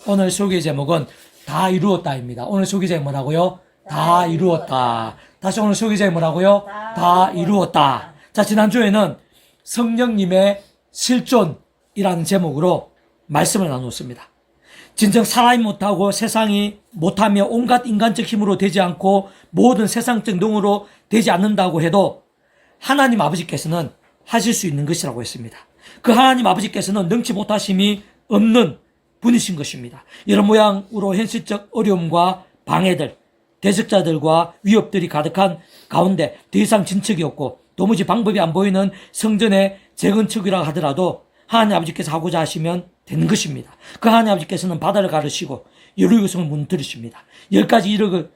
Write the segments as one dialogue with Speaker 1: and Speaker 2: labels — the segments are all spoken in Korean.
Speaker 1: 오늘 소개 제목은 다 이루었다입니다. 오늘 소개 제목 뭐라고요? 다 이루었다. 다시 오늘 소개 제목 뭐라고요? 다 이루었다. 자, 지난주에는 성령님의 실존이라는 제목으로 말씀을 나눴습니다. 진정 사람이 못하고 세상이 못하며 온갖 인간적 힘으로 되지 않고 모든 세상적 능으로 되지 않는다고 해도 하나님 아버지께서는 하실 수 있는 것이라고 했습니다. 그 하나님 아버지께서는 능치 못하심이 없는 분이신 것입니다. 이런 모양으로 현실적 어려움과 방해들, 대적자들과 위협들이 가득한 가운데 더 이상 진척이 없고 도무지 방법이 안 보이는 성전의 재건축이라 하더라도 하나님 아버지께서 하고자 하시면 되는 것입니다. 그 하나님 아버지께서는 바다를 가르시고 여리고성을 무너뜨리십니다. 10가지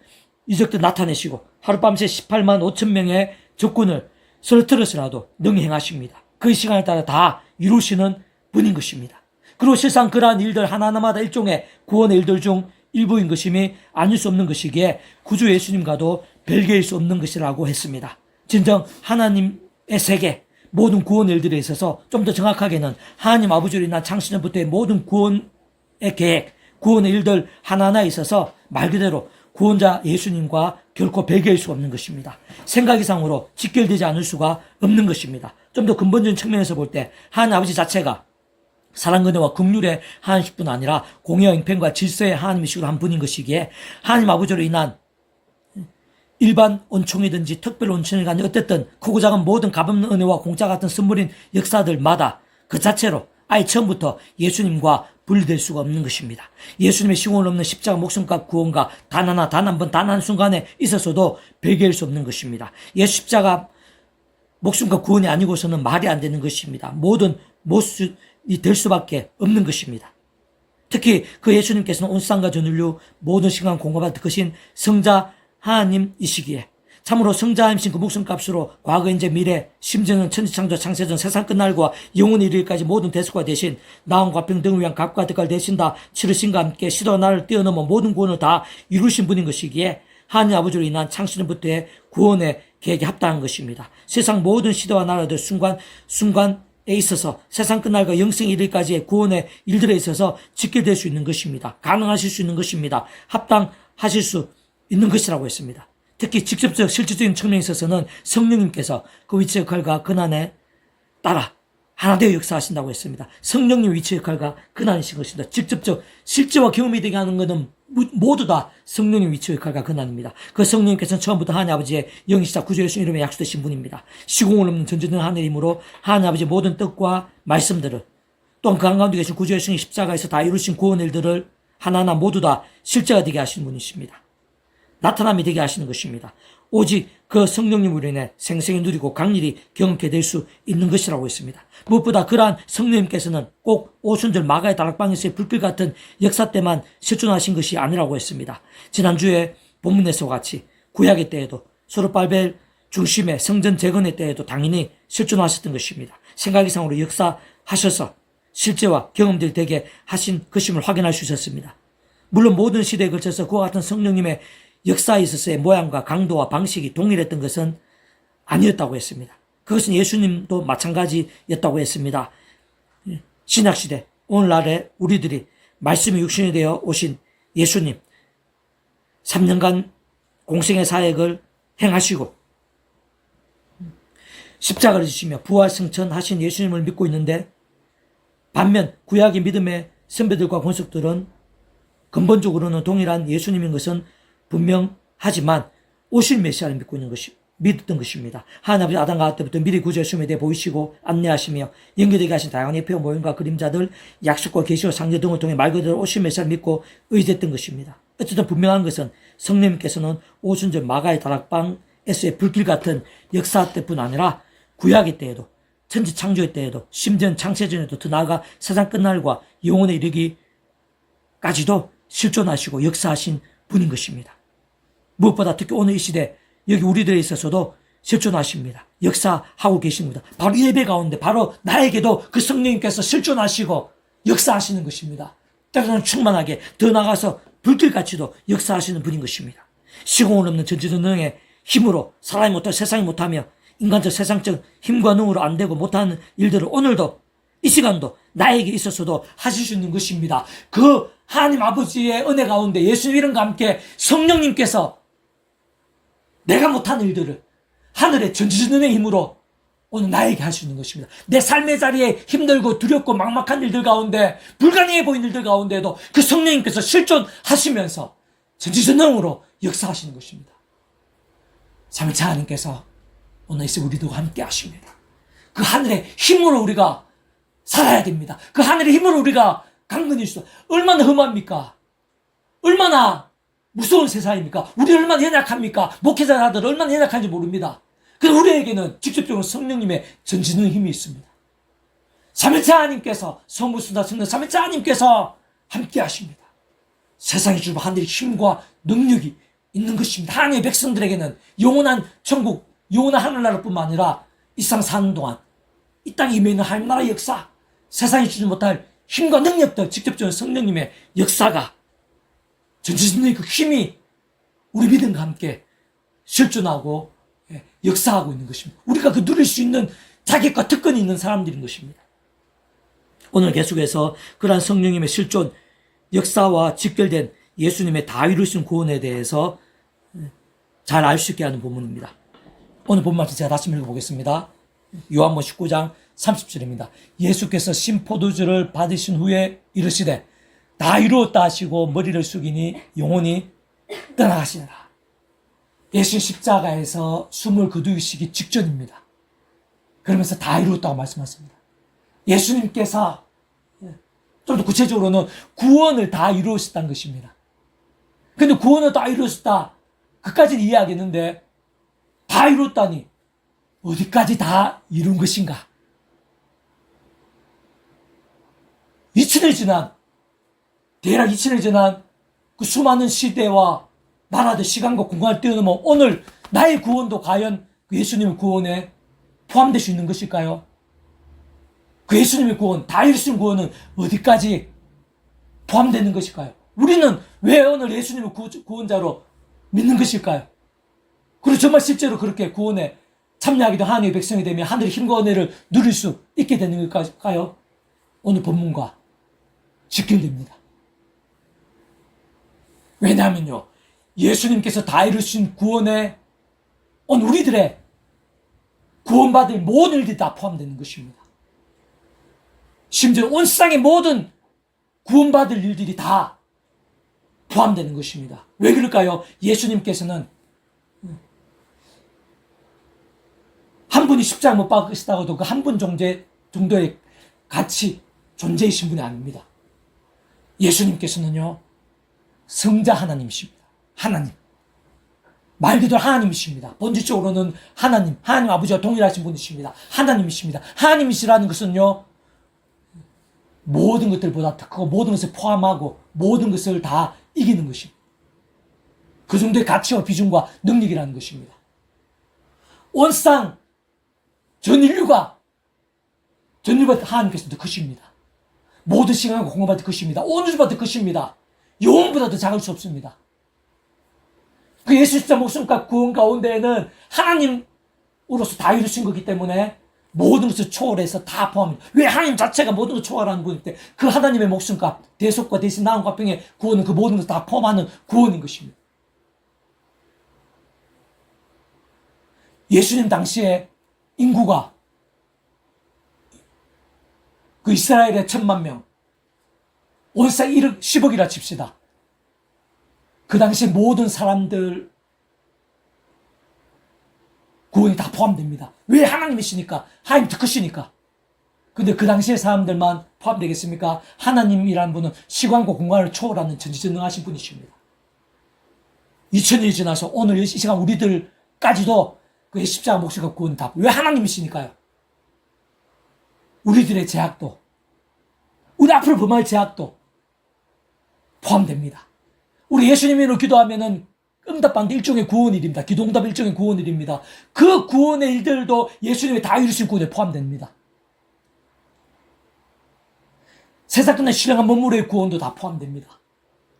Speaker 1: 이적들 나타내시고 하룻밤새 18만 5천 명의 적군을 쓰러뜨려서라도 능히 행하십니다. 그 시간에 따라 다 이루시는 분인 것입니다. 그리고 실상 그러한 일들 하나하나마다 일종의 구원의 일들 중 일부인 것임이 아닐 수 없는 것이기에 구주 예수님과도 별개일 수 없는 것이라고 했습니다. 진정 하나님의 세계, 모든 구원의 일들에 있어서 좀 더 정확하게는 하나님 아버지로 인한 창세전부터의 모든 구원의 계획, 구원의 일들 하나하나에 있어서 말 그대로 구원자 예수님과 결코 별개일 수가 없는 것입니다. 생각 이상으로 직결되지 않을 수가 없는 것입니다. 좀 더 근본적인 측면에서 볼 때 하나님 아버지 자체가 사랑, 은혜와 긍휼의 하나님뿐 아니라 공의와 형편과 질서의 하나님이시고 한 분인 것이기에 하나님 아버지로 인한 일반 온총이든지 특별 온총이든지 어쨌든 크고 작은 모든 값없는 은혜와 공짜 같은 선물인 역사들마다 그 자체로 아예 처음부터 예수님과 분리될 수가 없는 것입니다. 예수님의 시공을 없는 십자가 목숨값 구원과 단 하나, 단 한 번, 단 한 순간에 있어서도 별개일 수 없는 것입니다. 예수 십자가 목숨값 구원이 아니고서는 말이 안 되는 것입니다. 모든 모습이 될 수밖에 없는 것입니다. 특히 그 예수님께서는 온 세상과 전 인류 모든 시간 공급받은 크신 성자 하나님이시기에 참으로 성자임신 그 목숨값으로 과거, 현재, 미래, 심지어는 천지창조, 창세전, 세상 끝날과 영원히 이르기까지 모든 대속과 대신 나음과 평등을 위한 값과 대가를 대신다 치르신과 함께 시도와 나를 뛰어넘어 모든 구원을 다 이루신 분인 것이기에 하나님 아버지로 인한 창세전부터의 구원의 계획에 합당한 것입니다. 세상 모든 시대와 나라들 순간에 있어서 세상 끝날과 영생에 이르기까지의 구원의 일들에 있어서 직결될 수 있는 것입니다. 가능하실 수 있는 것입니다. 합당하실 수 있는 것이라고 했습니다. 특히 직접적 실질적인 측면에 있어서는 성령님께서 그 위치 역할과 근한에 따라 하나 되어 역사하신다고 했습니다. 성령님 위치 역할과 근한이신 것입니다. 직접적 실제와 경험이 되게 하는 것은 모두 다 성령님 위치 역할과 근한입니다. 그 성령님께서는 처음부터 하나님 아버지의 영이시자 구주 예수 이름에 약속되신 분입니다. 시공을 없는 전지전 하늘의 힘으로 하나님 아버지의 모든 뜻과 말씀들을 또한 그 한가운데 계신 구주 예수님 십자가에서 다 이루신 구원의 일들을 하나하나 모두 다 실제가 되게 하시는 분이십니다. 나타남이 되게 하시는 것입니다. 오직 그 성령님으로 인해 생생히 누리고 강렬히 경험케 될 수 있는 것이라고 했습니다. 무엇보다 그러한 성령님께서는 꼭 오순절 마가의 다락방에서의 불길 같은 역사 때만 실존하신 것이 아니라고 했습니다. 지난주에 본문에서 같이 구약의 때에도 소르바벨 중심의 성전 재건의 때에도 당연히 실존하셨던 것입니다. 생각 이상으로 역사하셔서 실제와 경험들이 되게 하신 것임을 확인할 수 있었습니다. 물론 모든 시대에 걸쳐서 그와 같은 성령님의 역사에 있어서의 모양과 강도와 방식이 동일했던 것은 아니었다고 했습니다. 그것은 예수님도 마찬가지였다고 했습니다. 신약시대 오늘날에 우리들이 말씀이 육신이 되어 오신 예수님 3년간 공생의 사역을 행하시고 십자가를 지시며 부활승천하신 예수님을 믿고 있는데 반면 구약의 믿음의 선배들과 권속들은 근본적으로는 동일한 예수님인 것은 분명하지만 오실 메시아를 믿었던 것입니다. 하나님 아버지 아담 가을 때부터 미리 구주 예수님에 대해 보이시고 안내하시며 연결되게 하신 다양한 예표와 모형과 그림자들, 약속과 계시와 상제 등을 통해 말 그대로 오실 메시아를 믿고 의지했던 것입니다. 어쨌든 분명한 것은 성령님께서는 오순절 마가의 다락방에서의 불길 같은 역사 때뿐 아니라 구약의 때에도 천지 창조의 때에도 심지어 창세전에도 더 나아가 세상 끝날과 영원에 이르기까지도 실존하시고 역사하신 분인 것입니다. 무엇보다 특히 오늘 이 시대 여기 우리들에 있어서도 실존하십니다. 역사하고 계십니다. 바로 예배 가운데 바로 나에게도 그 성령님께서 실존하시고 역사하시는 것입니다. 때로는 충만하게 더 나가서 불길같이도 역사하시는 분인 것입니다. 시공을 없는 전지전능의 힘으로 사람이 못하고 세상이 못하며 인간적 세상적 힘과 능으로 안 되고 못하는 일들을 오늘도 이 시간도 나에게 있어서도 하실 수 있는 것입니다. 그 하나님 아버지의 은혜 가운데 예수님 이름과 함께 성령님께서 내가 못한 일들을 하늘의 전지전능의 힘으로 오늘 나에게 할 수 있는 것입니다. 내 삶의 자리에 힘들고 두렵고 막막한 일들 가운데, 불가능해 보이는 일들 가운데에도 그 성령님께서 실존하시면서 전지전능으로 역사하시는 것입니다. 삼위일체 하나님께서 오늘 이 시간 우리들과 함께 하십니다. 그 하늘의 힘으로 우리가 살아야 됩니다. 그 하늘의 힘으로 우리가 강건해질 수, 얼마나 험합니까? 얼마나 무서운 세상입니까? 우리 얼마나 연약합니까? 목회자들 얼마나 연약한지 모릅니다. 그런데 우리에게는 직접적으로 성령님의 전지능 힘이 있습니다. 삼위일체 하나님께서, 성부순다 성령 삼위일체 하나님께서 함께 하십니다. 세상이 주는 하늘의 힘과 능력이 있는 것입니다. 하나님의 백성들에게는 영원한 천국, 영원한 하늘나라뿐만 아니라 이 땅 사는 동안 이 땅에 임해 있는 하나님 나라의 역사, 세상이 주지 못할 힘과 능력들, 직접적인 성령님의 역사가, 전지전능의 그 힘이 우리 믿음과 함께 실존하고 역사하고 있는 것입니다. 우리가 그 누릴 수 있는 자격과 특권이 있는 사람들인 것입니다. 오늘 계속해서 그러한 성령님의 실존, 역사와 직결된 예수님의 다 이루신 구원에 대해서 잘 알 수 있게 하는 본문입니다. 오늘 본문 말씀 제가 다시 읽어보겠습니다. 요한복음 19장 30절입니다. 예수께서 신포도주를 받으신 후에 이르시되 다 이루었다 하시고 머리를 숙이니 영혼이 떠나가시니라. 예수님 십자가에서 숨을 거두시기 직전입니다. 그러면서 다 이루었다고 말씀하십니다. 예수님께서 좀 더 구체적으로는 구원을 다 이루었다는 것입니다. 근데 구원을 다 이루었다, 그까지는 이해하겠는데 다 이뤘다니 어디까지 다 이룬 것인가? 2000을 지난, 대략 2000을 지난 그 수많은 시대와 나라들, 시간과 공간을 뛰어넘어 오늘 나의 구원도 과연 그 예수님의 구원에 포함될 수 있는 것일까요? 그 예수님의 구원, 다 이루신 구원은 어디까지 포함되는 것일까요? 우리는 왜 오늘 예수님을 구원자로 믿는 것일까요? 그리고 정말 실제로 그렇게 구원에 참여하게 된 하나님의 백성이 되면 하늘의 힘과 은혜를 누릴 수 있게 되는 걸까요? 오늘 본문과 직결됩니다. 왜냐하면요, 예수님께서 다 이루신 구원에 오늘 우리들의 구원받을 모든 일들이 다 포함되는 것입니다. 심지어 온 세상의 모든 구원받을 일들이 다 포함되는 것입니다. 왜 그럴까요? 예수님께서는 한 분이 십자가 못 박으시다고도 그 한 분 정도의 가치, 존재이신 분이 아닙니다. 예수님께서는요, 성자 하나님이십니다. 하나님. 말 그대로 하나님이십니다. 본질적으로는 하나님 아버지와 동일하신 분이십니다. 하나님이십니다. 하나님이시라는 것은요, 모든 것들보다 더 크고 모든 것을 포함하고 모든 것을 다 이기는 것입니다. 그 정도의 가치와 비중과 능력이라는 것입니다. 온 세상 전 인류가 하나님께서 더 크십니다. 모든 시간과 공간보다 더 크십니다. 온 우주보다 더 크십니다. 영혼보다 더 작을 수 없습니다. 그 예수 십자 목숨과 구원 가운데에는 하나님으로서 다 이루신 거기 때문에 모든 것을 초월해서 다 포함합니다. 왜 하나님 자체가 모든 것을 초월하는 분일 때 그 하나님의 목숨과 대속과 대신 나음과 병의 구원은 그 모든 것을 다 포함하는 구원인 것입니다. 예수님 당시에 인구가 그 이스라엘의 1000만 명, 온 세상 1억 10억이라 칩시다. 그 당시 모든 사람들 구원이 다 포함됩니다. 왜? 하나님이시니까. 하나님 더 크시니까. 근데 그 당시의 사람들만 포함되겠습니까? 하나님이라는 분은 시간과 공간을 초월하는 전지전능하신 분이십니다. 2000년이 지나서 오늘 이 시간 우리들까지도 그 십자가 목숨과 구원 다, 왜? 하나님이시니까요. 우리들의 제약도, 우리 앞으로 범할 제약도 포함됩니다. 우리 예수님으로 기도하면은 응답받는 일종의 구원일입니다. 기도응답 일종의 구원일입니다. 그 구원의 일들도 예수님의 다 이루신 구원에 포함됩니다. 세상 끝난 신령한 몸무리의 구원도 다 포함됩니다.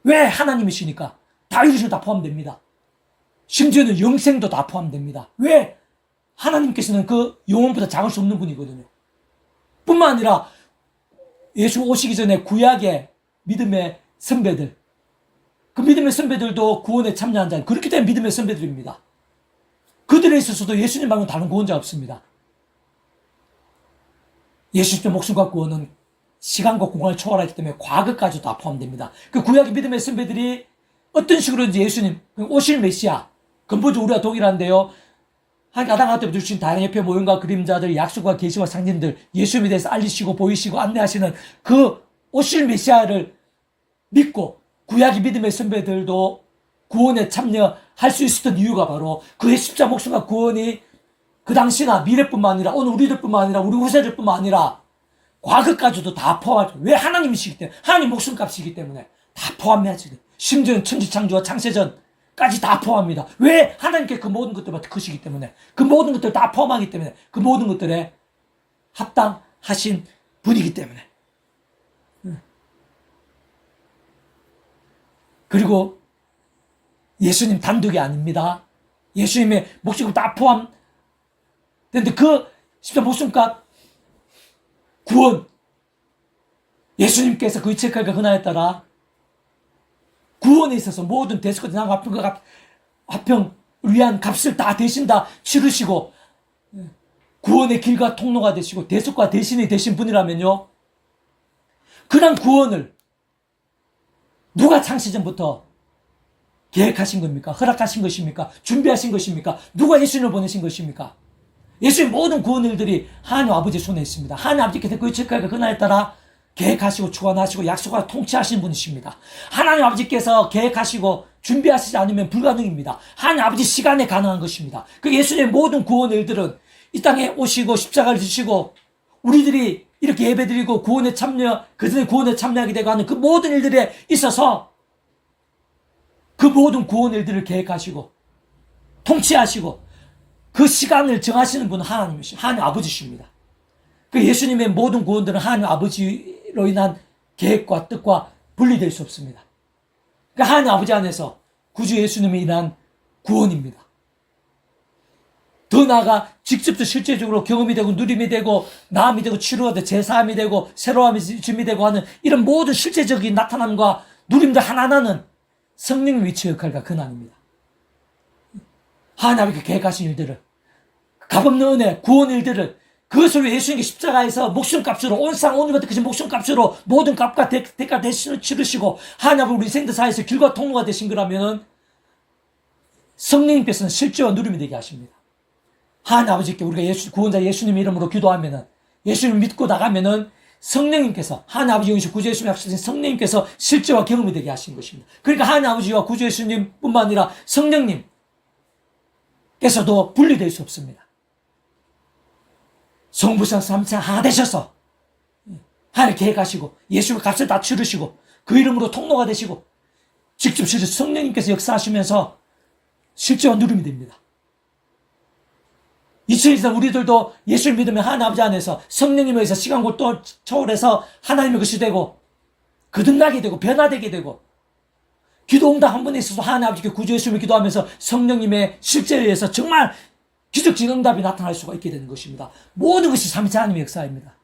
Speaker 1: 왜? 하나님이시니까. 다 이루신 다 포함됩니다. 심지어는 영생도 다 포함됩니다. 왜? 하나님께서는 그 영혼보다 작을 수 없는 분이거든요. 뿐만 아니라 예수 오시기 전에 구약의 믿음의 선배들, 그 믿음의 선배들도 구원에 참여한 자, 그렇기 때문에 믿음의 선배들입니다. 그들에 있어서도 예수님 말고는 다른 구원자 없습니다. 예수님의 목숨과 구원은 시간과 공간을 초월하기 때문에 과거까지도 다 포함됩니다. 그 구약의 믿음의 선배들이 어떤 식으로든지 예수님, 오실 메시아, 근본적으로 우리가 동일한데요. 아담 하나 때부터 주신 다양한 옆에 모형과 그림자들, 약속과 계시와 상징들, 예수님에 대해서 알리시고 보이시고 안내하시는 그 오실 메시아를 믿고 구약의 믿음의 선배들도 구원에 참여할 수 있었던 이유가 바로 그의 십자가 목숨과 구원이 그 당시나 미래뿐만 아니라 오늘 우리들뿐만 아니라 우리 후세들뿐만 아니라 과거까지도 다 포함하죠. 왜? 하나님이시기 때문에, 하나님 목숨값이기 때문에 다 포함해야지. 심지어는 천지창조와 창세전까지 다 포함합니다. 왜? 하나님께 그 모든 것들부터 크시기 때문에, 그 모든 것들 다 포함하기 때문에, 그 모든 것들에 합당하신 분이기 때문에. 그리고 예수님 단독이 아닙니다. 예수님의 목숨 다 포함되는데 그 십자가 목숨값 구원, 예수님께서 그 이체칼과 근하에 따라 구원에 있어서 모든 대속과 대상과 화평을 위한 값을 다 대신 다 치르시고 구원의 길과 통로가 되시고 대속과 대신이 되신 분이라면요, 그런 구원을 누가 창세전부터 계획하신 겁니까? 허락하신 것입니까? 준비하신 것입니까? 누가 예수님을 보내신 것입니까? 예수의 모든 구원 일들이 하나님 아버지의 손에 있습니다. 하나님 아버지께서 그 책과 그날에 따라 계획하시고 주관하시고 약속하고 통치하시는 분이십니다. 하나님 아버지께서 계획하시고 준비하시지 않으면 불가능입니다. 하나님 아버지 시간에 가능한 것입니다. 그 예수님의 모든 구원 일들은 이 땅에 오시고 십자가를 지시고 우리들이 이렇게 예배드리고 구원에 참여, 그들의 구원에 참여하게 되고 하는 그 모든 일들에 있어서 그 모든 구원 일들을 계획하시고 통치하시고 그 시간을 정하시는 분은 하나님 아버지십니다. 그 예수님의 모든 구원들은 하나님 아버지로 인한 계획과 뜻과 분리될 수 없습니다. 그 하나님 아버지 안에서 구주 예수님에 인한 구원입니다. 더 나아가 직접 실제적으로 경험이 되고 누림이 되고 나음이 되고 치료가 되고 제사함이 되고 새로움이 짐이 되고 하는 이런 모든 실제적인 나타남과 누림들 하나하나는 성령 위치 역할과 근한입니다. 하나님 아버지가 계획하신 일들을, 값없는 은혜, 구원 일들을 그것을 위해 예수님께 십자가에서 목숨값으로 온상 오늘부터 그 목숨값으로 모든 값과 대가 대신을 치르시고 하나님 아버지 우리 생들 사이에서 길과 통로가 되신 거라면은 성령님께서는 실제와 누림이 되게 하십니다. 하나님 아버지께 우리가 구원자 예수님 이름으로 기도하면은, 예수님을 믿고 나가면은 성령님께서, 하나님 아버지 영이신 구주 예수님 약속하신 성령님께서 실제와 경험이 되게 하신 것입니다. 그러니까 하나님 아버지와 구주 예수님 뿐만 아니라 성령님께서도 분리될 수 없습니다. 성부성 삼위일체 하나 되셔서 하나님 계획하시고 예수의 값을 다 치르시고 그 이름으로 통로가 되시고 직접 성령님께서 역사하시면서 실제와 누림이 됩니다. 2023 우리들도 예수를 믿으면 하나님 아버지 안에서 성령님에 의해서 시간과 또 초월해서 하나님의 것이 되고 거듭나게 되고 변화되게 되고 기도 응답 한 번에 있어서 하나님 아버지께 구주 예수님을 기도하면서 성령님의 실제에 의해서 정말 기적적 응답이 나타날 수가 있게 되는 것입니다. 모든 것이 삼위일체 하나님의 역사입니다.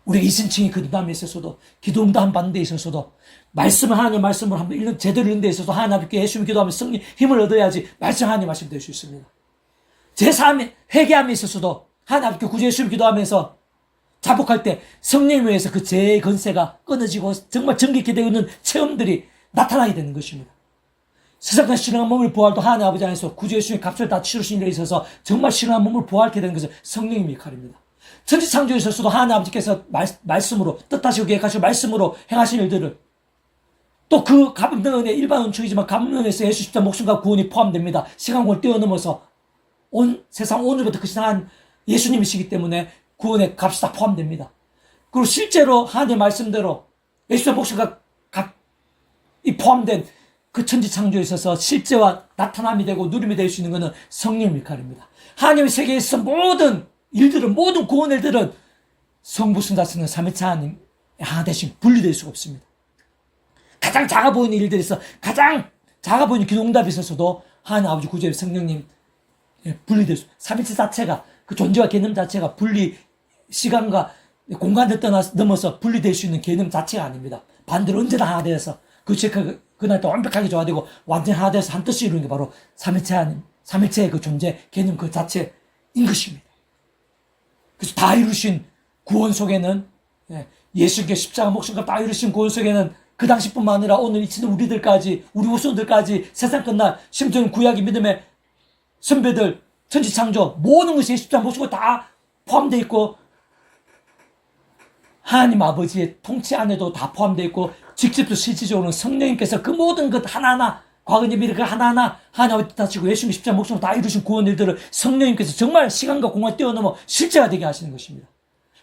Speaker 1: 우리 이신칭이 거듭남에 있어서도 기도 응답 받는 데 있어서도 말씀을 하나님의 말씀을 한번 제대로 읽는 데 있어서 하나님 아버지께 예수님을 기도하면서 성령 힘을 얻어야지 말씀 하나님 말씀 될 수 있습니다. 제3의 회개함에 있어서도 하나님 아버지께 구주 예수님을 기도하면서 자복할 때 성령에 의해서 그 죄의 건세가 끊어지고 정말 정직히 되는 체험들이 나타나게 되는 것입니다. 세상과 신령한 몸을 부활도 하나님 아버지 안에서 구주 예수님의 값을 다 치르신 일에 있어서 정말 신령한 몸을 부활케 되는 것은 성령님의 역할입니다. 천지창조에 있어서도 하나님 아버지께서 말씀으로 뜻하시고 계획하시고 말씀으로 행하신 일들을 또 그 값없는 은혜 일반 은총이지만 값없는 은혜에서 예수 십자가 목숨과 구원이 포함됩니다. 시간을 뛰어넘어서 온 세상 오늘부터 크신 한 예수님이시기 때문에 구원의 값이 다 포함됩니다. 그리고 실제로 하나님의 말씀대로 예수의 목숨과 값이 포함된 그 천지창조에 있어서 실제와 나타남이 되고 누림이 될 수 있는 것은 성령의 역할입니다. 하나님의 세계에서 모든 일들은, 모든 구원 일들은 성부 성자성령 삼위일체 하나님 하나 대신 분리될 수가 없습니다. 가장 작아 보이는 일들에서 가장 작아 보이는 기도 응답이 있어서도 하나님 아버지 구주 성령님 분리될 수, 삼위일체 자체가 그 존재와 개념 자체가 시간과 공간을 넘어서 분리될 수 있는 개념 자체가 아닙니다. 반대로 언제나 하나 되어서 그날 또 완벽하게 조화되고 완전히 하나 되어서 한 뜻을 이루는 게 바로 삼일체의 그 존재 개념 그 자체인 것입니다. 그래서 다 이루신 구원 속에는 예수님께 십자가 목숨과 다 이루신 구원 속에는 그 당시뿐만 아니라 오늘 이치는 우리들까지 우리 후손들까지 세상 끝날 심지어는 구약의 믿음의 선배들 천지창조 모든 것이 십자가 목숨과 다 포함되어 있고 하나님 아버지의 통치 안에도 다 포함되어 있고 직접도 실질적으로는 성령님께서 그 모든 것 하나하나 과거의 미래 그 하나하나 하나님의 뜻하시고 예수님 십자가 목숨으로 다 이루신 구원 일들을 성령님께서 정말 시간과 공간을 뛰어넘어 실제가 되게 하시는 것입니다.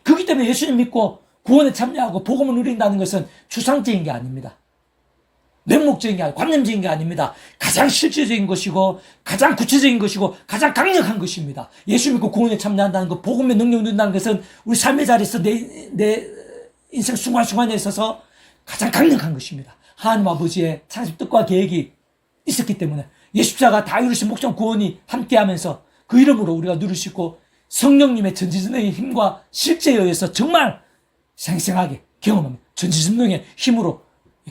Speaker 1: 그렇기 때문에 예수님 믿고 구원에 참여하고 복음을 누린다는 것은 추상적인 게 아닙니다. 맹목적인 게 아니고 관념적인 게 아닙니다. 가장 실질적인 것이고 가장 구체적인 것이고 가장 강력한 것입니다. 예수 믿고 구원에 참여한다는 것, 복음의 능력 누린다는 것은 우리 삶의 자리에서 내 인생 순간순간에 있어서 가장 강력한 것입니다. 하나님 아버지의 창조 뜻과 계획이 있었기 때문에 예수자가 다 이루신 목적 구원이 함께하면서 그 이름으로 우리가 누릴 수 있고 성령님의 전지전능의 힘과 실제에 의해서 정말 생생하게 경험합니다. 전지전능의 힘으로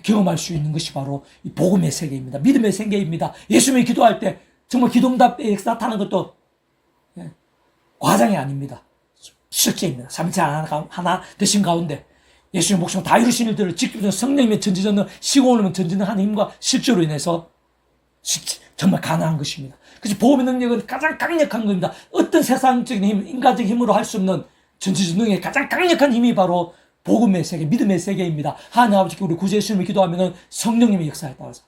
Speaker 1: 경험할 수 있는 것이 바로 이 복음의 세계입니다. 믿음의 세계입니다. 예수님이 기도할 때 정말 기도응답에 나타나는 것도 과장이 아닙니다. 실제입니다. 삼위일체 하나 되신 가운데 예수님의 목숨 다 이루신 일들을 직접 성령님의 전지전능 시공을 전지전능하는 힘과 실제로 인해서 정말 가능한 것입니다. 그래서 복음의 능력은 가장 강력한 겁니다. 어떤 세상적인 힘, 인간적인 힘으로 할 수 없는 전지전능의 가장 강력한 힘이 바로 복음의 세계, 믿음의 세계입니다. 하나님 아버지께 우리 구주 예수님을 기도하면 성령님의 역사에 따라서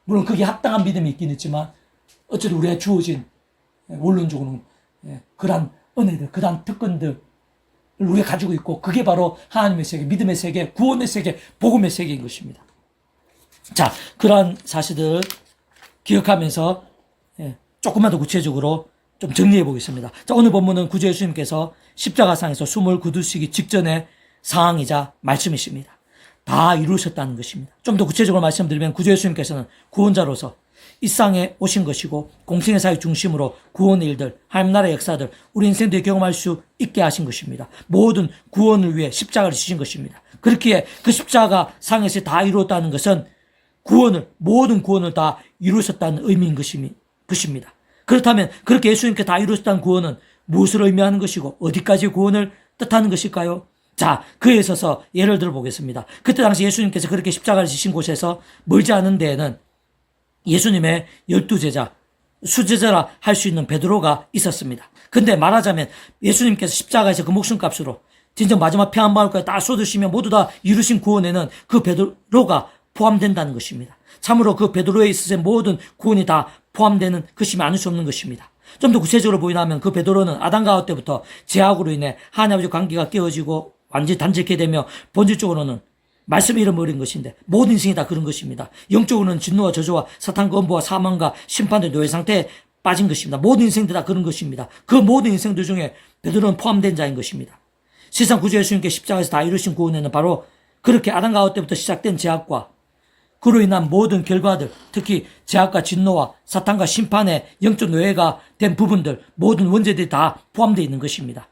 Speaker 1: 물론 그게 합당한 믿음이 있긴 있지만 어쨌든 우리가 주어진 원론적으로는 그러한 은혜들, 그러한 특권들을 우리가 가지고 있고 그게 바로 하나님의 세계, 믿음의 세계, 구원의 세계, 복음의 세계인 것입니다. 자, 그러한 사실들을 기억하면서 조금만 더 구체적으로 좀 정리해 보겠습니다. 자, 오늘 본문은 구주 예수님께서 십자가상에서 숨을 거두시기 직전의 상황이자 말씀이십니다. 다 이루셨다는 것입니다. 좀 더 구체적으로 말씀드리면 구주 예수님께서는 구원자로서 이 땅에 오신 것이고 공생의 사역 중심으로 구원의 일들, 하나님 나라의 역사들, 우리 인생들이 경험할 수 있게 하신 것입니다. 모든 구원을 위해 십자가를 지신 것입니다. 그렇기에 그 십자가 상에서 다 이루었다는 것은 모든 구원을 다 이루셨다는 의미인 것입니다. 그렇다면 그렇게 예수님께 다 이루셨다는 구원은 무엇을 의미하는 것이고 어디까지 구원을 뜻하는 것일까요? 자, 그에 있어서 예를 들어 보겠습니다. 그때 당시 예수님께서 그렇게 십자가를 지신 곳에서 멀지 않은 데에는 예수님의 12제자, 수제자라 할 수 있는 베드로가 있었습니다. 근데 말하자면 예수님께서 십자가에서 그 목숨값으로 진정 마지막 피 한 방울까지 다 쏟으시며 모두 다 이루신 구원에는 그 베드로가 포함된다는 것입니다. 참으로 그 베드로에 있어서 모든 구원이 다 포함되는 것이면 아닐 수 없는 것입니다. 좀 더 구체적으로 보이나면 그 베드로는 아담과 하와 때부터 죄악으로 인해 하나님 아버지 관계가 깨어지고 완전히 단절케 되며 본질적으로는 말씀을 잃어버린 것인데 모든 인생이 다 그런 것입니다. 영적으로는 진노와 저주와 사탄과 엄보와 사망과 심판의 노예 상태에 빠진 것입니다. 모든 인생들 다 그런 것입니다. 그 모든 인생들 중에 베드로는 포함된 자인 것입니다. 세상 구주 예수님께 십자가에서 다 이루신 구원에는 바로 그렇게 아담과 하와 때부터 시작된 죄악과 그로 인한 모든 결과들, 특히 죄악과 진노와 사탄과 심판의 영적 노예가 된 부분들, 모든 원죄들이 다 포함되어 있는 것입니다.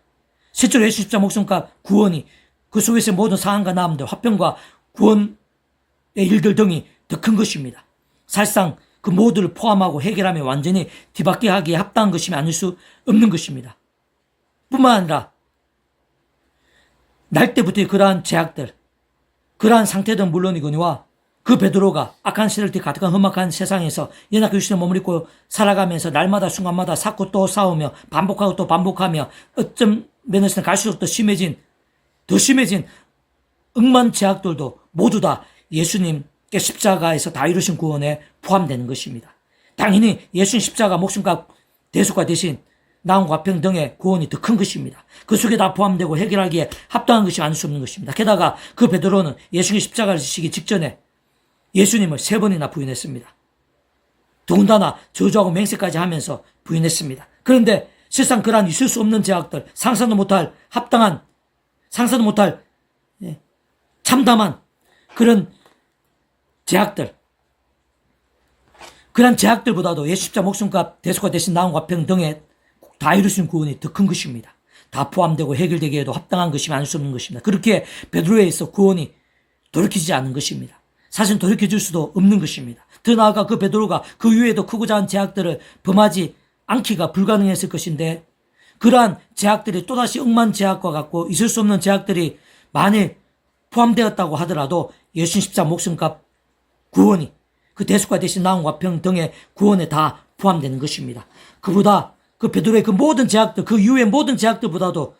Speaker 1: 실제로 예수 십자가 목숨과 구원이 그 속에서의 모든 상황과 나음들, 화평과 구원의 일들 등이 더 큰 것입니다. 사실상 그 모두를 포함하고 해결하며 완전히 뒤바뀌게 하기에 합당한 것이면 아닐 수 없는 것입니다. 뿐만 아니라 날 때부터의 그러한 죄악들, 그러한 상태들은 물론이거니와 그 베드로가 악한 시들이 가득한 험악한 세상에서 연약한 육신에 몸을 입고 살아가면서 날마다 순간마다 쌓고 또 싸우며 반복하고 또 반복하며 어떤 면에서는 갈수록 더 심해진 억만 죄악들도 모두 다 예수님께 십자가에서 다 이루신 구원에 포함되는 것입니다. 당연히 예수님 십자가 목숨과 대속과 대신 나음과 화평 등의 구원이 더 큰 것입니다. 그 속에 다 포함되고 해결하기에 합당한 것이 아닐 수 없는 것입니다. 게다가 그 베드로는 예수님 십자가를 지시기 직전에 예수님을 3번이나 부인했습니다. 더군다나 저주하고 맹세까지 하면서 부인했습니다. 그런데 실상 그러한 있을 수 없는 죄악들, 상상도 못할 참담한 그런 죄악들, 그런 죄악들보다도 예수 십자가 목숨과 대속과 대신 나음과 화평 등의 다 이루신 구원이 더 큰 것입니다. 다 포함되고 해결되기에도 합당한 것이 아닐 수 없는 것입니다. 그렇게 베드로에 있어 구원이 돌이키지 않은 것입니다. 사실 돌이켜줄 수도 없는 것입니다. 더 나아가 그 베드로가 그 이후에도 크고 작은 제약들을 범하지 않기가 불가능했을 것인데 그러한 제약들이 또다시 억만 제약과 같고 있을 수 없는 제약들이 만일 포함되었다고 하더라도 예수님 십자가 목숨값 구원이 그 대속과 대신 나음과 평 등의 구원에 다 포함되는 것입니다. 그보다 그 베드로의 그 모든 제약들, 그 이후의 모든 제약들보다도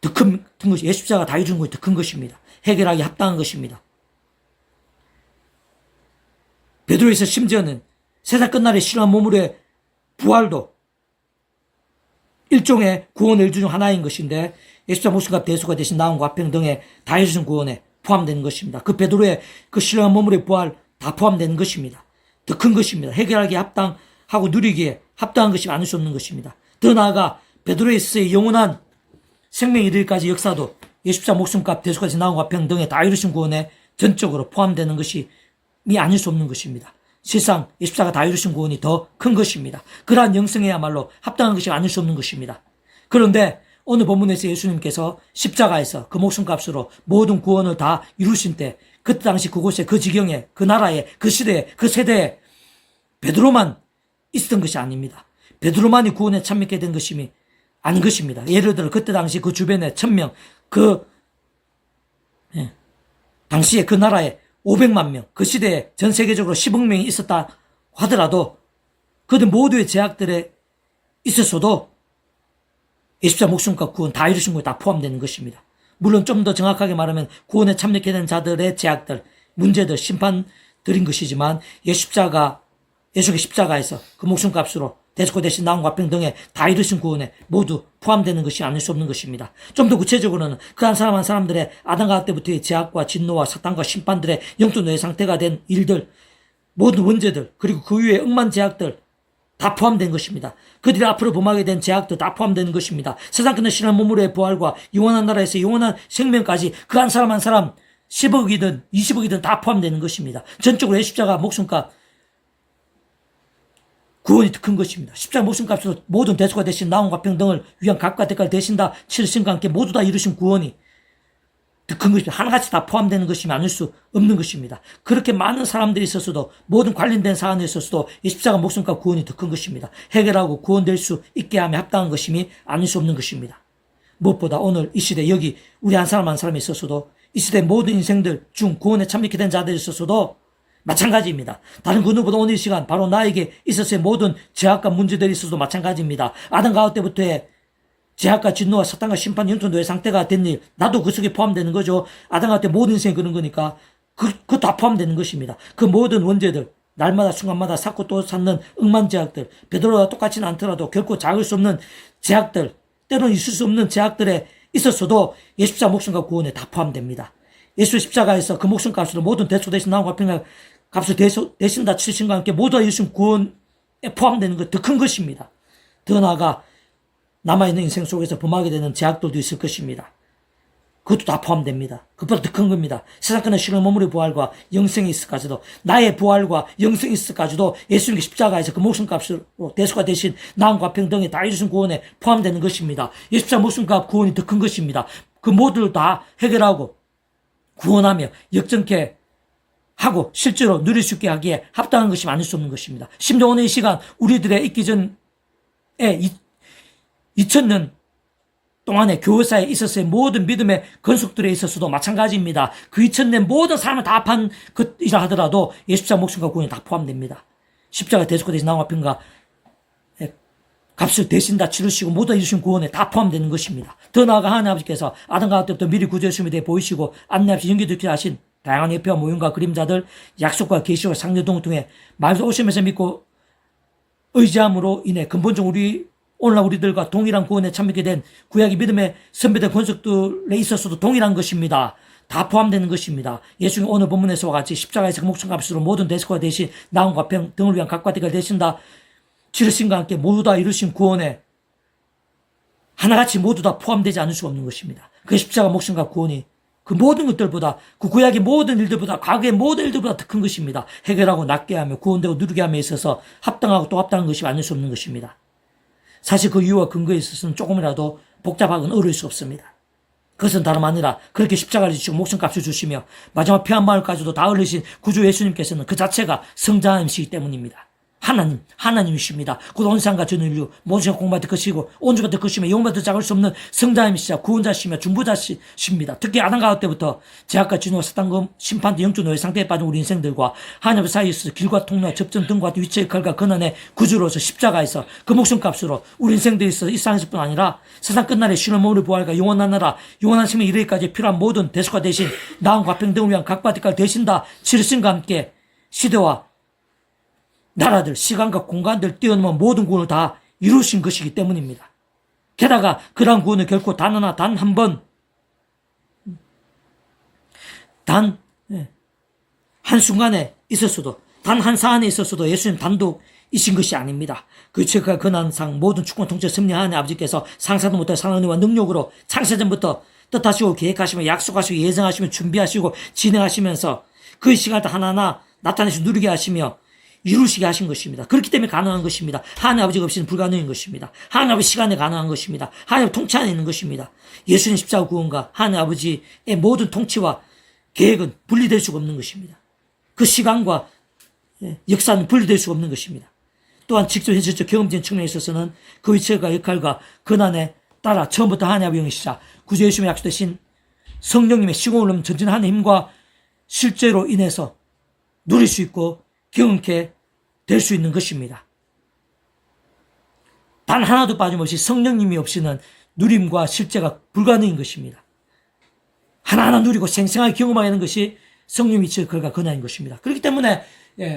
Speaker 1: 더 큰 것이 예수 십자가 다 이루는 것이 더 큰 것입니다. 해결하기 합당한 것입니다. 베드로에서 심지어는 세상 끝날에 실험한 몸으로의 부활도 일종의 구원의 일주 중 하나인 것인데 예수자 목숨값 대수가 대신 나음과 화평 등의 다 해주신 구원에 포함되는 것입니다. 그 베드로의 그 신령한 몸으로의 부활 다 포함되는 것입니다. 더 큰 것입니다. 해결하기에 합당하고 누리기에 합당한 것이 아닐 수 없는 것입니다. 더 나아가 베드로에 있어서의 영원한 생명에 이르기까지 역사도 예수자 목숨값 대수가 대신 나음과 화평 등의 다 이루신 구원에 전적으로 포함되는 것이 아닐 수 없는 것입니다. 실상 예수자가 다 이루신 구원이 더 큰 것입니다. 그러한 영성에야말로 합당한 것이 아닐 수 없는 것입니다. 그런데 오늘 본문에서 예수님께서 십자가에서 그 목숨값으로 모든 구원을 다 이루신 때 그때 당시 그곳에 그 지경에 그 나라에 그 시대에 그 세대에 베드로만 있었던 것이 아닙니다. 베드로만이 구원에 참여하게 된 것이 아닌 것입니다. 예를 들어 그때 당시 그 주변에 1000명 당시에 그 나라에 500만 명, 그 시대에 전 세계적으로 10억 명이 있었다 하더라도 그들 모두의 제약들에 있었어도 예수자 목숨과 구원 다 이루신 것이 다 포함되는 것입니다. 물론 좀 더 정확하게 말하면 구원에 참여하게 된 자들의 제약들, 문제들, 심판들인 것이지만 예수의 십자가에서 그 목숨값으로 대속과 대신 나음과 화평 등의 다 이루신 구원에 모두 포함되는 것이 아닐 수 없는 것입니다. 좀 더 구체적으로는 그 한 사람 한 사람들의 아담과 때부터의 제약과 진노와 사탄과 심판들의 영적 노예 상태가 된 일들, 모든 원죄들, 그리고 그 이후의 억만 제약들 다 포함된 것입니다. 그들이 앞으로 범하게 된 제약도 다 포함되는 것입니다. 세상 끝날 신한 몸으로의 부활과 영원한 나라에서 영원한 생명까지 그 한 사람 한 사람 10억이든 20억이든 다 포함되는 것입니다. 전적으로 십자가 목숨값 구원이 더 큰 것입니다. 십자가 목숨값으로 모든 대속가 대신 나음과 평 등을 위한 값과 대가를 대신다 치르신과 함께 모두 다 이루신 구원이 더 큰 것입니다. 하나같이 다 포함되는 것이면 아닐 수 없는 것입니다. 그렇게 많은 사람들이 있었어도 모든 관련된 사안에 있었어도 이 십자가 목숨값 구원이 더 큰 것입니다. 해결하고 구원될 수 있게 하며 합당한 것임이 아닐 수 없는 것입니다. 무엇보다 오늘 이 시대 여기 우리 한 사람 한 사람이 있었어도 이 시대 모든 인생들 중 구원에 참여하게 된 자들이 있었어도 마찬가지입니다. 다른 그 누구보다 오늘 이 시간 바로 나에게 있었을 모든 제약과 문제들이 있어도 마찬가지입니다. 아담 가우 때부터의 제약과 진노와 사탄과 심판 영적 노예 상태가 된 일, 나도 그 속에 포함되는 거죠. 아담 가우 때 모든 인생이 그런 거니까 그거 다 포함되는 것입니다. 그 모든 원죄들, 날마다 순간마다 쌓고 또 쌓는 억만 제약들, 베드로와 똑같지는 않더라도 결코 작을 수 없는 제약들, 때로는 있을 수 없는 제약들에 있었어도 예수자 목숨과 구원에 다 포함됩니다. 예수 십자가에서 그 목숨값으로 모든 대속 대신 나온 값을 대신 다 치르신과 함께 모두 이루신 구원에 포함되는 것 더 큰 것입니다. 더 나아가 남아있는 인생 속에서 범하게 되는 제약들도 있을 것입니다. 그것도 다 포함됩니다. 그것보다 더 큰 겁니다. 세상 끝날 신의 몸으로의 부활과 영생이 있을까지도 나의 부활과 영생이 있을까지도 예수님의 십자가에서 그 목숨값으로 대속가 대신 나음과 평 등에 다 이루신 구원에 포함되는 것입니다. 예수자 목숨값 구원이 더 큰 것입니다. 그 모두를 다 해결하고 구원하며 역전케 하고 실제로 누릴 수 있게 하기에 합당한 것이 아닐 수 없는 것입니다. 심지어 오늘 이 시간 우리들의 있기 전에 2000년 동안에 교회사에 있었을 모든 믿음의 건속들에 있어서도 마찬가지입니다. 그 2000년 모든 사람을 다 합한 것이라 하더라도 예수자 목숨과 구원이 다 포함됩니다. 십자가 대속과 대신 나와 평가 값을 대신 다 치르시고 모두 이루신 구원에 다 포함되는 것입니다. 더 나아가 하나님 아버지께서 아담과 때부터 미리 구주의 수에 대해 보이시고 안내하시 연기되게 하신 다양한 예표와 모형과 그림자들 약속과 계시와 상례동 등의 말씀 오시면서 믿고 의지함으로 인해 근본적으로 오늘날 우리들과 동일한 구원에 참여하게 된 구약의 믿음의 선배들 권속들에 있어서도 동일한 것입니다. 다 포함되는 것입니다. 예수님 오늘 본문에서와 같이 십자가에서 그 목숨값으로 모든 대속과 대신 나음과 평 등을 위한 각과 대가를 대신다 치르신과 함께 모두 다 이루신 구원에 하나같이 모두 다 포함되지 않을 수 없는 것입니다. 그 십자가 목숨과 구원이 그 모든 것들보다 그 구약의 모든 일들보다 과거의 모든 일들보다 더 큰 것입니다. 해결하고 낫게 하며 구원되고 누리게 함에 있어서 합당하고 또 합당한 것이 아닐 수 없는 것입니다. 사실 그 이유와 근거에 있어서는 조금이라도 복잡하건 어려울 수 없습니다. 그것은 다름 아니라 그렇게 십자가를 지시고 목숨값을 주시며 마지막 피 한 방울까지도 다 흘리신 구주 예수님께서는 그 자체가 성자이시기 때문입니다. 하나님이십니다. 곧 온 세상과 전 인류 모든 세상 공부받을 것이고 온 주받을 것이며 영받을 작을 수 없는 성자이시자 구원자시며 중보자십니다. 특히 아담 가옥 때부터 제약과 진노와 사단금 심판도 영적 노예 상태에 빠진 우리 인생들과 하나님 사이에서 길과 통로와 접점 등과 위치의 칼과 근원의 구주로서 십자가에서 그 목숨값으로 우리 인생들이 있어 이 세상에서뿐 아니라 세상 끝날에 신의 몸을 부활과 영원한 나라 영원한 생명 이르기까지 필요한 모든 대속과 대신 나음과 평등을 위한 각바디까지 대신 다 치르심과 함께 시대와 나라들, 시간과 공간들 뛰어넘은 모든 구원을 다 이루신 것이기 때문입니다. 게다가 그러한 구원을 결코 단 한 번, 한순간에 있었어도, 단 한 사안에 있었어도 예수님 단독이신 것이 아닙니다. 그 최고의 근한상 모든 주권 통치 승리하는 아버지께서 상상도 못할 상황과 능력으로 창세전부터 뜻하시고 계획하시며 약속하시고 예정하시며 준비하시고 진행하시면서 그 시간을 하나하나 나타내시고 누리게 하시며 이루시게 하신 것입니다. 그렇기 때문에 가능한 것입니다. 하나님 아버지가 없이는 불가능한 것입니다. 하나님 아버지 시간에 가능한 것입니다. 하나님 통치 안에 있는 것입니다. 예수님 십자가 구원과 하나님 아버지의 모든 통치와 계획은 분리될 수가 없는 것입니다. 그 시간과 역사는 분리될 수가 없는 것입니다. 또한 직접 현실적 경험적인 측면에 있어서는 그 위치와 역할과 근한에 따라 처음부터 하나님 아버지 영이시자 구주 예수님의 약속되신 성령님의 시공을 전진하는 힘과 실제로 인해서 누릴 수 있고 경험케 될 수 있는 것입니다. 단 하나도 빠짐없이 성령님이 없이는 누림과 실제가 불가능인 것입니다. 하나하나 누리고 생생하게 경험하게 하는 것이 성령의 이치의 결과 근원인 것입니다. 그렇기 때문에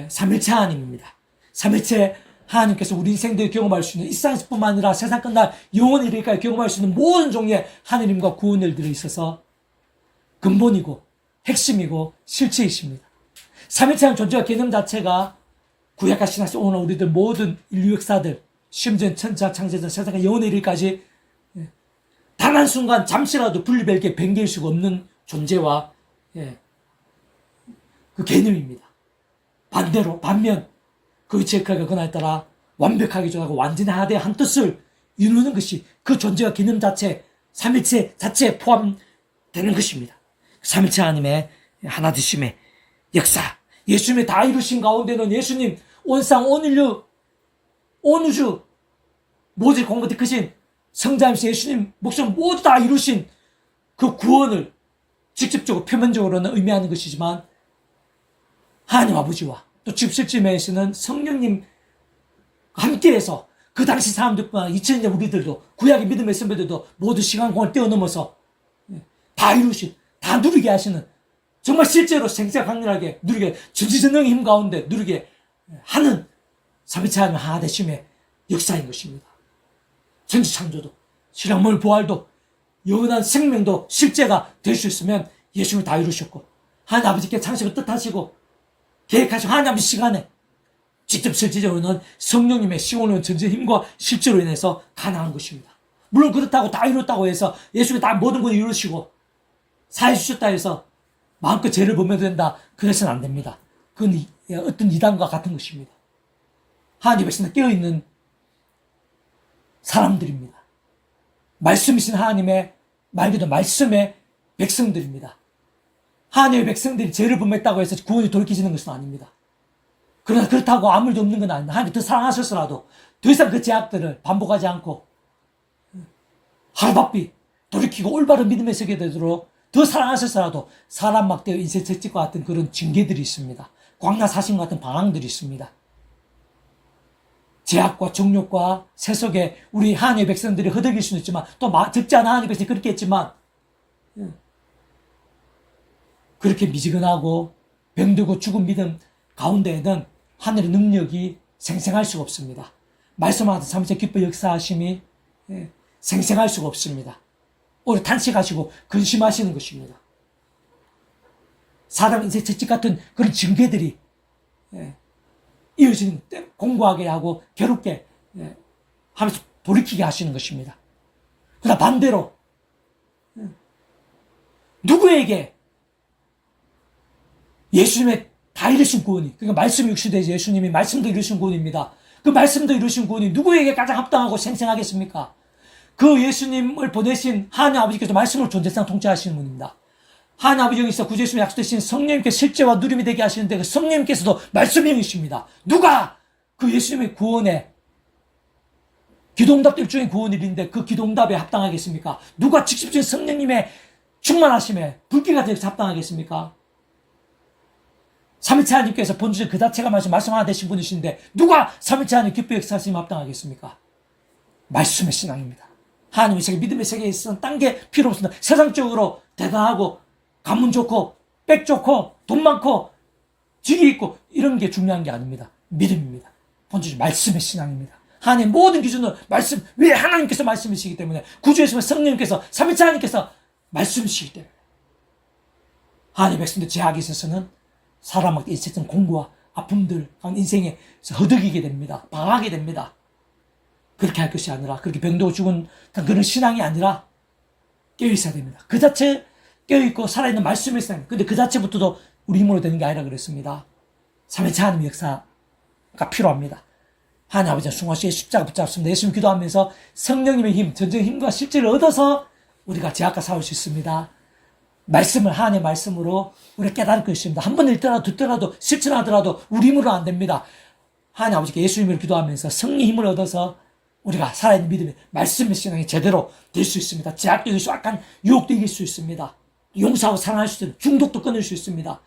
Speaker 1: 삼일체 하나님입니다. 삼일체 하나님께서 우리 인생들이 경험할 수 있는 이 세상에서뿐만 아니라 세상 끝날 영원히 이르기까지 경험할 수 있는 모든 종류의 하느님과 구원을 들어있어서 근본이고 핵심이고 실체이십니다. 삼일체한 존재와 개념 자체가 구약과 신약에서 오늘 우리들 모든 인류 역사들, 심지어 천자, 창세전, 세상의 영원에 이르기까지 단 한순간 잠시라도 분리되게 변개일 수가 없는 존재와 그 개념입니다. 반면 그 위치의 칼과 근원에 따라 완벽하게 조하고 완전히 하나의 한 뜻을 이루는 것이 그 존재와 개념 자체, 삼일체 자체에 포함되는 것입니다. 삼일체 하나님의 하나 되심의 역사, 예수님이 다 이루신 가운데는 예수님 온 상, 온 인류, 온 우주 모든 공급이 크신 성자이신 예수님 목숨 모두 다 이루신 그 구원을 직접적으로 표면적으로는 의미하는 것이지만 하나님 아버지와 또 집실지면에서는 성령님 함께해서 그 당시 사람들뿐만 아니라 2000년 우리들도 구약의 믿음의 선배들도 모두 시간 공을 뛰어넘어서 다 이루신, 다 누리게 하시는 정말 실제로 생생 강렬하게 누리게 전지전능의 힘 가운데 누리게 하는 삼위체 하나님 하나 되심의 역사인 것입니다. 전지창조도 신앙물 부활도 영원한 생명도 실제가 될 수 있으면 예수님을 다 이루셨고 하나님 아버지께 창세를 뜻하시고 계획하시고 하나님 아버지 시간에 직접 실질적으로는 성령님의 시온의 전지 힘과 실제로 인해서 가능한 것입니다. 물론 그렇다고 다 이뤘다고 해서 예수님이 다 모든 걸 이루시고 사해 주셨다 해서 마음껏 죄를 범해도 된다. 그래서는 안 됩니다. 그건 어떤 이단과 같은 것입니다. 하나님 백성들 깨어있는 사람들입니다. 말씀이신 하나님의 말 그대로 말씀의 백성들입니다. 하나님의 백성들이 죄를 범했다고 해서 구원이 돌이켜지는 것은 아닙니다. 그러나 그렇다고 아무 일도 없는 건 아닙니다. 하나님 더 사랑하셨더라도 더 이상 그 죄악들을 반복하지 않고 하루바삐 돌이키고 올바른 믿음에 서게 되도록 더 사랑하셨더라도 사람 막대어 인생 채찍과 같은 그런 징계들이 있습니다. 광야사신과 같은 방황들이 있습니다. 제약과 정욕과 세속에 우리 하나님의 백성들이 허덕일 수는 있지만 또 적지 않은 하나님의 백성이 그렇게 했지만 그렇게 미지근하고 병들고 죽은 믿음 가운데에는 하늘의 능력이 생생할 수가 없습니다. 말씀하듯 삼위체 기뻐 역사하심이 생생할 수가 없습니다. 오히려 탄식하시고 근심하시는 것입니다. 사람 인생 채찍 같은 그런 징계들이 이어지는 공고하게 하고 괴롭게 하면서 돌이키게 하시는 것입니다. 그러나 반대로 누구에게 예수님의 다 이루신 구원이, 그러니까 말씀이 육시되지 예수님이 말씀도 이루신 구원입니다. 그 말씀도 이루신 구원이 누구에게 가장 합당하고 생생하겠습니까? 그 예수님을 보내신 하나님 아버지께서 말씀을 존재상 통치하시는 분입니다. 하나님 아버지 여기서 구주 예수님 약속되신 성령님께 실제와 누림이 되게 하시는데 그 성령님께서도 말씀형이십니다. 누가 그 예수님의 구원에 기도응답 일종의 구원일인데 그 기도응답에 합당하겠습니까? 누가 직접적인 성령님의 충만하심에 불기가 되어서 합당하겠습니까? 삼위체 하나님께서 본질 그 자체가 말씀 하나 되신 분이신데 누가 삼위체 하나님 기쁘게 역사하시면 합당하겠습니까? 말씀의 신앙입니다. 하나님의 세계, 믿음의 세계에 있어서는 딴 게 필요 없습니다. 세상적으로 대단하고 가문 좋고 백 좋고 돈 많고 직위 있고 이런 게 중요한 게 아닙니다. 믿음입니다. 본질 말씀의 신앙입니다. 하나님 모든 기준은 말씀, 왜 하나님께서 말씀이시기 때문에 구주예수님 성령님께서 삼위체 하나님께서 말씀이시기 때문에 하나님의 백성들 제약에 있어서는 사람한테 있었던 공부와 아픔들 가운데 인생에 허덕이게 됩니다. 방황하게 됩니다. 그렇게 할 것이 아니라 그렇게 병도 죽은 그런 신앙이 아니라 깨어있어야 됩니다. 그 자체 깨어있고 살아있는 말씀의 신앙. 근데 그 자체부터도 우리 힘으로 되는 게 아니라 그랬습니다. 삼위체 하나님의 역사가 필요합니다. 하나님 아버지는 숭하시에 십자가 붙잡습니다. 예수님 기도하면서 성령님의 힘, 전쟁의 힘과 실제를 얻어서 우리가 제약과 싸울 수 있습니다. 말씀을 하나님의 말씀으로 우리가 깨달을 것입니다. 한 번 읽더라도 듣더라도 실천하더라도 우리 힘으로는 안 됩니다. 하나님 아버지께 예수님을 기도하면서 성령 힘을 얻어서 우리가 살아있는 믿음의 말씀의 신앙이 제대로 될 수 있습니다. 제약도 이길 수, 약간 유혹도 이길 수 있습니다. 용서하고 사랑할 수 있습니다. 중독도 끊을 수 있습니다.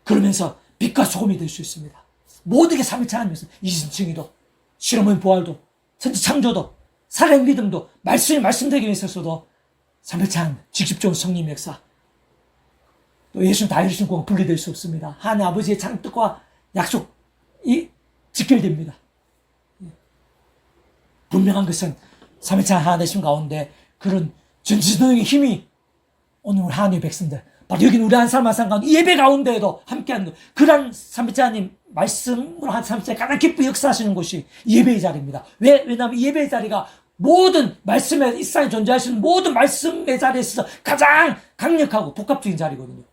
Speaker 1: 그러면서 빛과 소금이 될 수 있습니다. 모든 게 삼위체 하나님에서 이신칭의도 실험의 부활도 천지 창조도 살아있는 믿음도 말씀이 말씀되기 있어서도 삼위체 하나님 직접적인 성령의 역사 또 예수님 다 이루신 공은 분리될 수 없습니다. 하나님 아버지의 참 뜻과 약속이 직결됩니다. 분명한 것은 삼위체 하나 되신 가운데 그런 전지능의 힘이 오늘 우리 하나님의 백성들 바로 여기는 우리 한 사람 한 사람 가운데 예배 가운데에도 함께하는 것 그런 삼위체 하나님 말씀으로 한 삼위체 가장 기쁘게 역사하시는 곳이 예배의 자리입니다. 왜냐하면 예배의 자리가 모든 말씀에 이 세상에 존재하시는 모든 말씀의 자리에 있어서 가장 강력하고 복합적인 자리거든요.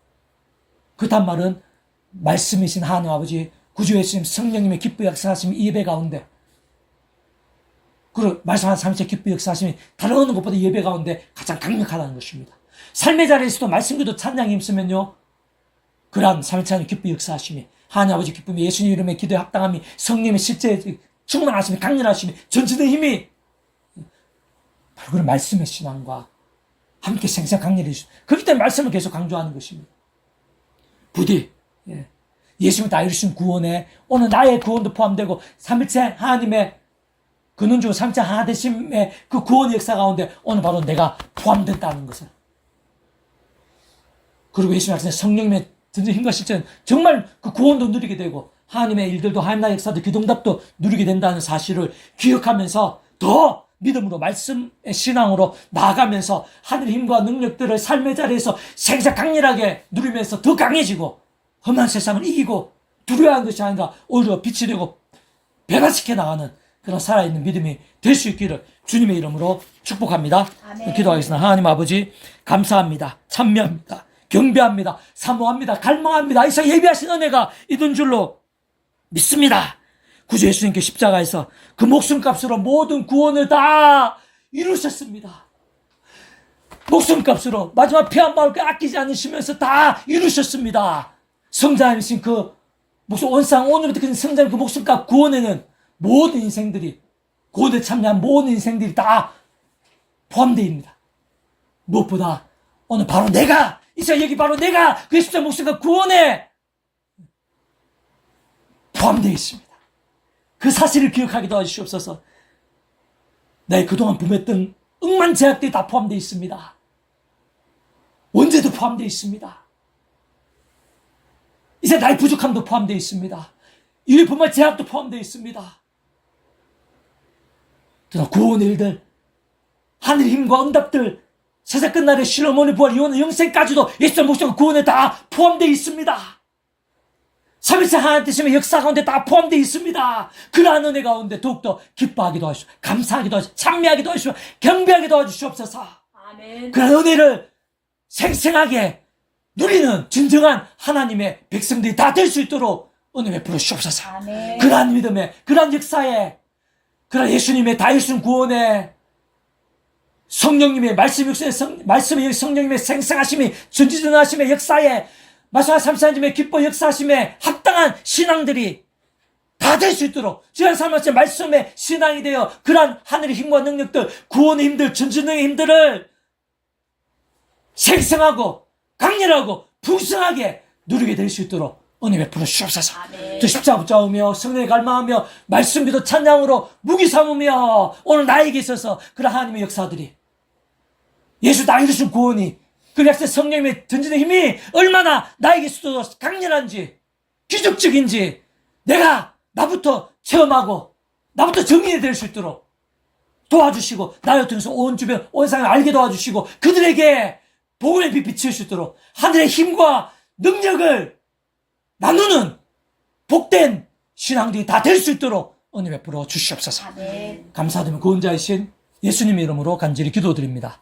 Speaker 1: 그렇단 말은 말씀이신 하나님 아버지 구주 예수님 성령님의 기쁘게 역사하시는 이 예배 가운데 그리고 말씀하신 삼위체 기쁘게 역사하심이 다른 어느 것보다 예배 가운데 가장 강력하다는 것입니다. 삶의 자리에서도 말씀기도 찬양이 있으면요 그러한 삼위체 하나님 기쁘게 역사하심이 하나님 아버지 기쁨이 예수님 이름의 기도에 합당함이 성령의 실제 충만하심이 강렬하심이 전진의 힘이 바로 그런 말씀의 신앙과 함께 생생 강렬해 주십니다. 그렇기 때문에 말씀을 계속 강조하는 것입니다. 부디 예수님이 다 이루신 구원에 오늘 나의 구원도 포함되고 삼위체 하나님의 근원주 삼위체 하나 되심의 그 구원의 역사 가운데 오늘 바로 내가 포함된다는 것을 그리고 예수님 말씀에 성령님의 전진 힘과 실제는 정말 그 구원도 누리게 되고 하나님의 일들도 하나님 나라의 역사도 기도응답도 누리게 된다는 사실을 기억하면서 더 믿음으로 말씀의 신앙으로 나아가면서 하늘의 힘과 능력들을 삶의 자리에서 생생 강렬하게 누리면서 더 강해지고 험한 세상을 이기고 두려워하는 것이 아니라 오히려 빛이 되고 변화시켜 나가는 그런 살아있는 믿음이 될 수 있기를 주님의 이름으로 축복합니다.
Speaker 2: 아멘.
Speaker 1: 기도하겠습니다. 하나님 아버지 감사합니다. 찬미합니다. 경배합니다. 사모합니다. 갈망합니다. 이상 예비하신 은혜가 있는 줄로 믿습니다. 구주 예수님께 십자가에서 그 목숨값으로 모든 구원을 다 이루셨습니다. 목숨값으로 마지막 피 한 방울 아끼지 않으시면서 다 이루셨습니다. 성자이신 그 목숨 원상 오늘부터 그 성자의 그 목숨값 구원에는 모든 인생들이 구원에 참여한 모든 인생들이 다 포함되어 있습니다. 무엇보다 오늘 바로 내가 이제 여기 바로 내가 그 십자가 목숨값 구원에 포함되어 있습니다. 그 사실을 기억하게 도와주시옵소서. 내 그동안 범했던 억만 제약들이 다 포함되어 있습니다. 원죄도 포함되어 있습니다. 이제 나의 부족함도 포함되어 있습니다. 이를 범할 제약도 포함되어 있습니다. 그러나 구원의 일들, 하늘의 힘과 응답들, 세상 끝날의 실어머니 부활, 이혼의 영생까지도 예수의 목숨과 구원에 다 포함되어 있습니다. 삼위체 하나님 되심의 역사 가운데 다 포함되어 있습니다. 그러한 은혜 가운데 더욱더 기뻐하기도 하시고 감사하기도 하시고 찬미하기도 하시고 경배하기도 하시옵소서.
Speaker 2: 아멘.
Speaker 1: 그런 은혜를 생생하게 누리는 진정한 하나님의 백성들이 다 될 수 있도록 은혜 베풀어 주옵소서.
Speaker 2: 아멘.
Speaker 1: 그러한 믿음에 그러한 역사에 그러한 예수님의 다 이루신 구원에 성령님의 말씀의 성령님의 생생하심이 전지전능하심의 역사에 마지막 34님의 기뻐 역사하심에 합당한 신앙들이 다 될 수 있도록 지난 삶의 말씀의 신앙이 되어 그러한 하늘의 힘과 능력들, 구원의 힘들, 전지능의 힘들을 생생하고 강렬하고 풍성하게 누리게 될 수 있도록 은혜 베풀어 주옵소서. 또 십자가 붙잡으며 성령에 갈망하며 말씀 기도 찬양으로 무기 삼으며 오늘 나에게 있어서 그런 하나님의 역사들이 예수 나 이루신 구원이 그 약세 성령의 던지는 힘이 얼마나 나에게 있어도 강렬한지 기적적인지 내가 나부터 체험하고 나부터 정리해 될 수 있도록 도와주시고 나를 통해서 온 주변 온 세상을 알게 도와주시고 그들에게 복음의 빛 비칠 수 있도록 하늘의 힘과 능력을 나누는 복된 신앙들이 다 될 수 있도록 은혜 베풀어 주시옵소서. 감사드리며 구원자이신 예수님의 이름으로 간절히 기도드립니다.